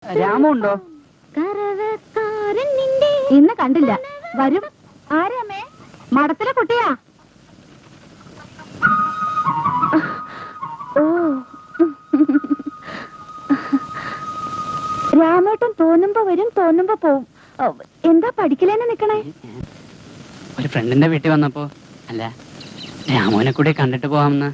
രാമുണ്ടോ? ഇന്ന് കണ്ടില്ല. വരും. ആരാമേ? മടത്തിലെ കുട്ടിയാ. ഓ, രാമേട്ടൻ തോന്നുമ്പോ വരും, തോന്നുമ്പോ പോവും. എന്താ പഠിക്കലേന്ന് നിക്കണേ? ഒരു ഫ്രണ്ടിന്റെ വീട്ടിൽ വന്നപ്പോ അല്ല രാമോനെ കൂടെ കണ്ടിട്ട് പോവാമെന്ന്.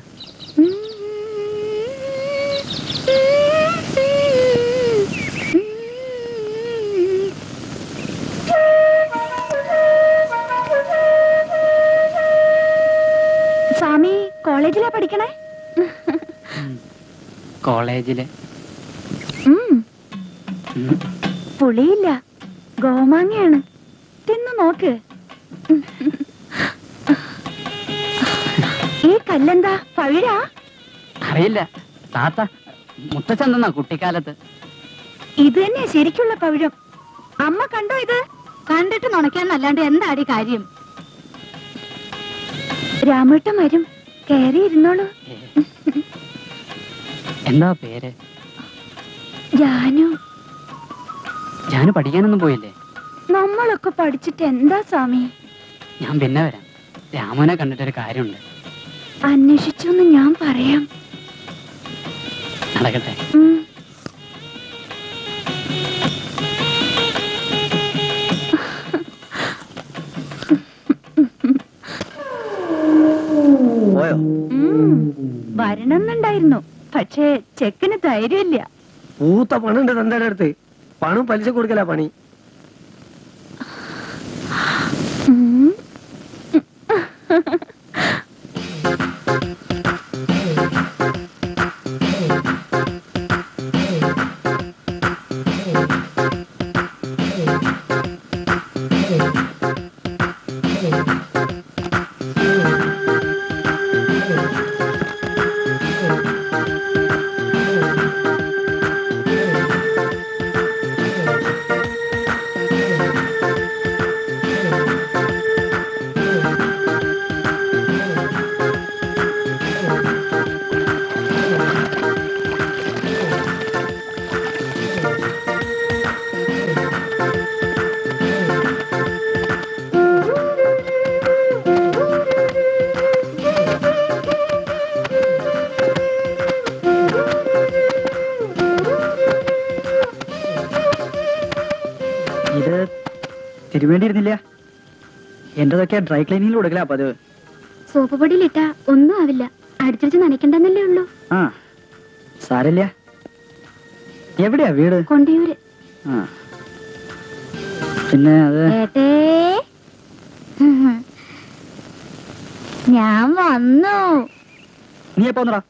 സ്വാമി കോളേജിലാ പഠിക്കണേ? കോളേജില് പുളിയില്ല, ഗോമാങ്ങയാണ്. തിന്നു നോക്ക്. ഈ കല്ലെന്താ, പവിഴാ? അറിയില്ല താത്ത, മുത്തച്ഛൻ തന്നാ കുട്ടിക്കാലത്ത്. ഇത് തന്നെ ശരിക്കുള്ള പവിഴം. അമ്മ കണ്ടോ ഇത്? കണ്ടിട്ട് നുണയ്ക്കാന്നല്ലാണ്ട് എന്താടി കാര്യം? രാമേട്ടൻ വരും, കയറി ഇരുന്നോളൂ. എന്താ പേര്? ജാനു. ജാനു പഠിക്കാനൊന്നും പോയില്ലേ? നമ്മളൊക്കെ പഠിച്ചിട്ട് എന്താ സ്വാമി? ഞാൻ പിന്നെ വരാം. രാമോനെ കണ്ടിട്ടൊരു കാര്യമുണ്ട്. അന്വേഷിച്ചൊന്ന് ഞാൻ പറയാം. നടക്കട്ടെ. വരണമെന്നുണ്ടായിരുന്നു, പക്ഷേ ചെക്കിന് ധൈര്യമില്ല. പൂത്ത പണുണ്ട് തന്റെ അടുത്ത്. പണം പലിശ കൊടുക്കല പണി. ഇത് തിരുവേണ്ടിയിരുന്നില്ല. എന്റെതൊക്കെ ഡ്രൈ ക്ലീനിങ്ങിൽ കൊടുക്കല പതിവ്. സോപ്പ് പൊടിയിലിട്ടാ ഒന്നും ആവില്ല, അടിച്ചടിച്ച് നനയ്ക്കണ്ടെന്നല്ലേ ഉള്ളൂ. ആ സാരല്ല. എവിടെയാ വീട്? കൊണ്ടിയൂര്. ആ പിന്നെ അത് ഞാൻ വന്നു. നീ എപ്പോ വന്നടാ?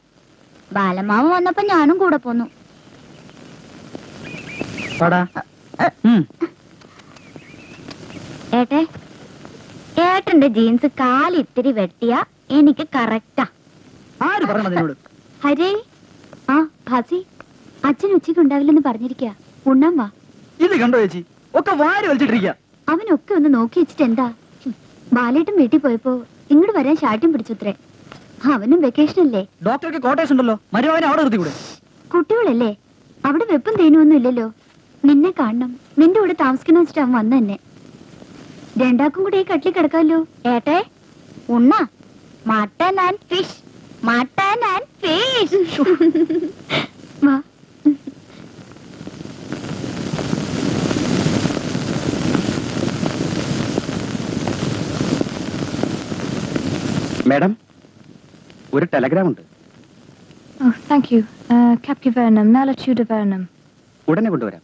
ബാലമാമ വന്നപ്പോ ഞാനും കൂടെ പോന്നു. പാടാ. ഏട്ടെ, ഏട്ടന്റെ ജീൻസ് കാലിത്തിരി വെട്ടിയാ എനിക്ക് കറക്റ്റാ. ആര് പറഞ്ഞു അതിനോട്? ഹരേ, ആ ഭാസി, അച്ഛൻ ഉച്ചയ്ക്ക് ഉണ്ടാവില്ലെന്ന് പറഞ്ഞിരിക്കാ. ഉണ്ണാൻ വാ. ഇത് കണ്ടോ ചേച്ചി, ഒക്കെ വാരി വലിച്ചിട്ടിരിക്ക. അവനൊക്കെ ഒന്ന് നോക്കി വെച്ചിട്ട് എന്താ? ബാലേട്ടൻ വീട്ടിൽ പോയപ്പോ ഇങ്ങോട്ട് വരാൻ ശാഠ്യം പിടിച്ചുത്രേ. അവനും വെക്കേഷൻ അല്ലേ. ഡോക്ടർക്ക് കോട്ടേഴ്സ് ഉണ്ടല്ലോ, മരുമകനെ അവിടെ നിർത്തിക്കൂടെ? കുട്ടികളല്ലേ, അവിടെ വെപ്പും തേനുമൊന്നും ഇല്ലല്ലോ. നിന്നെ കാണണം, നിന്റെ കൂടെ താമസിക്കുന്ന വെച്ചിട്ട് അവൻ വന്നു തന്നെ. രണ്ടാക്കും കൂടെ ഈ കട്ടിൽ കിടക്കാമല്ലോ. ഏട്ടെ, ഉണ്ണ mutton and fish, mutton and fish. വാ. മാഡം, ഒരു ടെലഗ്രാം ഉണ്ട്. Oh, thank you. Captivernum, Nalatuda-vernum. ഉടനെ കൊണ്ടുവരാം.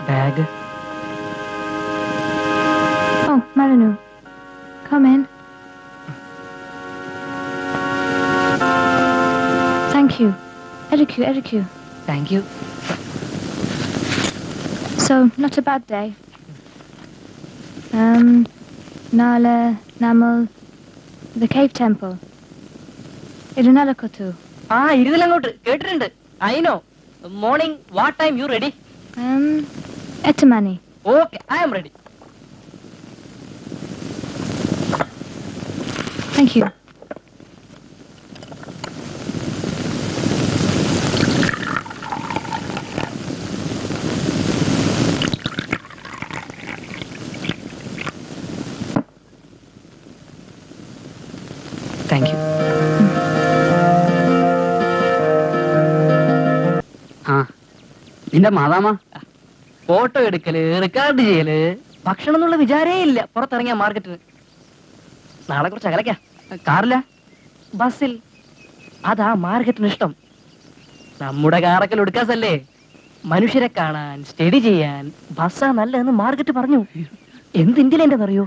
Bag. Oh, Marinu. Come in. Thank you. Eriku. Thank you. So, not a bad day. Nala, Namal, the cave temple. Irunalakotu. ആ ഇരുതിലങ്ങോട്ട് കേട്ടിട്ടുണ്ട്. I know. Morning what time you ready? Etamani. Okay, I am ready. Thank you. Thank you. ആ നിന്റെ മാതാമ photo എടുക്കല്, record ചെയ്യല്, ഭക്ഷണം എന്നുള്ള വിചാരേ ഇല്ല. പുറത്തിറങ്ങിയ മാർക്കറ്റിന് നാളെ കുറച്ച് അകലക്കാ. കാറില്ല, ബസ്സിൽ. അതാ മാർക്കറ്റിന് ഇഷ്ടം. നമ്മുടെ കാറൊക്കെ എടുക്കാസല്ലേ. മനുഷ്യരെ കാണാൻ, സ്റ്റഡി ചെയ്യാൻ ബസ്സാ നല്ലതെന്ന് മാർക്കറ്റ് പറഞ്ഞു. എന്ത് ഇന്ത്യയിലെന്റെ അറിയോ?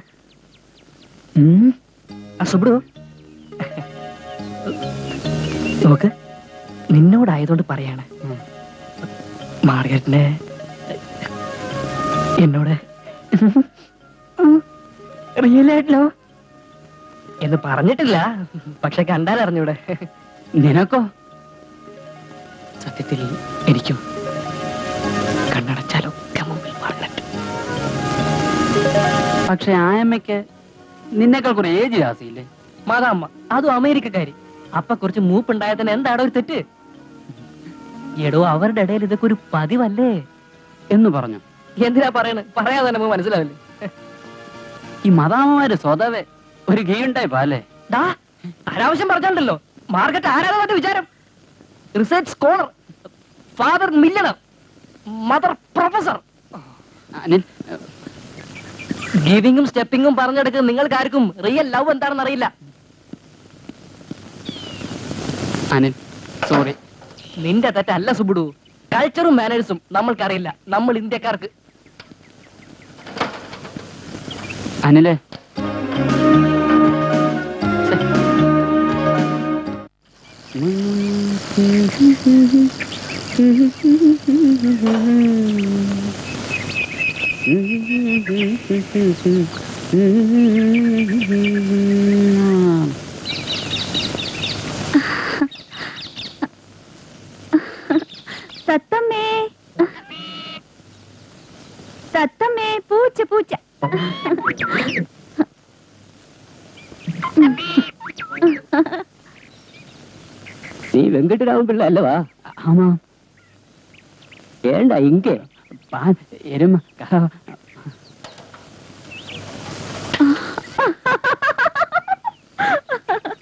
സുബ്രു നോക്ക്, നിന്നോടായതുകൊണ്ട് പറയാണ്. മാർക്കറ്റിന് എന്നോട് റിയൽ ആയിട്ടോ എന്ന് പറഞ്ഞിട്ടില്ല, പക്ഷെ കണ്ടാൽ അറിഞ്ഞൂടെ. നിനക്കോ? സത്യത്തിൽ എനിക്കും കണ്ണടച്ചാലൊക്കെ മുമ്പിൽ പറഞ്ഞിട്ട്. പക്ഷെ ആയമ്മയ്ക്ക് നിന്നേക്കാൾ കുറെ ഏജ് ജാസിയില്ലേ? മാതാമ്മ അതും അമേരിക്കക്കാരി. അപ്പൊ കുറച്ച് മൂപ്പുണ്ടായ തന്നെ എന്താടോ ഒരു തെറ്റ്? എടോ, അവരുടെ ഇടയിൽ ഇതൊക്കെ ഒരു പതിവല്ലേ എന്ന് പറഞ്ഞു. എന്തിനാ പറയണ? പറയാതെ നമുക്ക് മനസ്സിലാവില്ലേ? ഈ മതാമ്മമാര് സ്വതവേ ഒരു ഗീയുണ്ടായി പാലേ. ഡാ, അനാവശ്യം പറഞ്ഞാണ്ടല്ലോ. മാർക്കറ്റ് ആരാധന വിചാരം? Research scholar, father millionaire, mother professor. Anil, ഗിവിങ്ങും സ്റ്റെപ്പിങ്ങും പറഞ്ഞെടുക്കുന്ന നിങ്ങൾക്കാർക്കും റിയൽ ലവ് എന്താണെന്ന് അറിയില്ല. അനിൽ സോറി. നിന്റെ തെറ്റല്ല സുബുഡു. കൾച്ചറും മാനേഴ്സും നമ്മൾക്കറിയില്ല, നമ്മൾ ഇന്ത്യക്കാർക്ക്. അനിലേ, സത്തമ്മേ, സത്തമ്മേ, പൂച്ച പൂച്ച. നീ വെങ്കട്ടരാമൻ പിള്ള അല്ലവാ? ആമാ ഏണ്ട ഇங்கே പാൻ എരുമ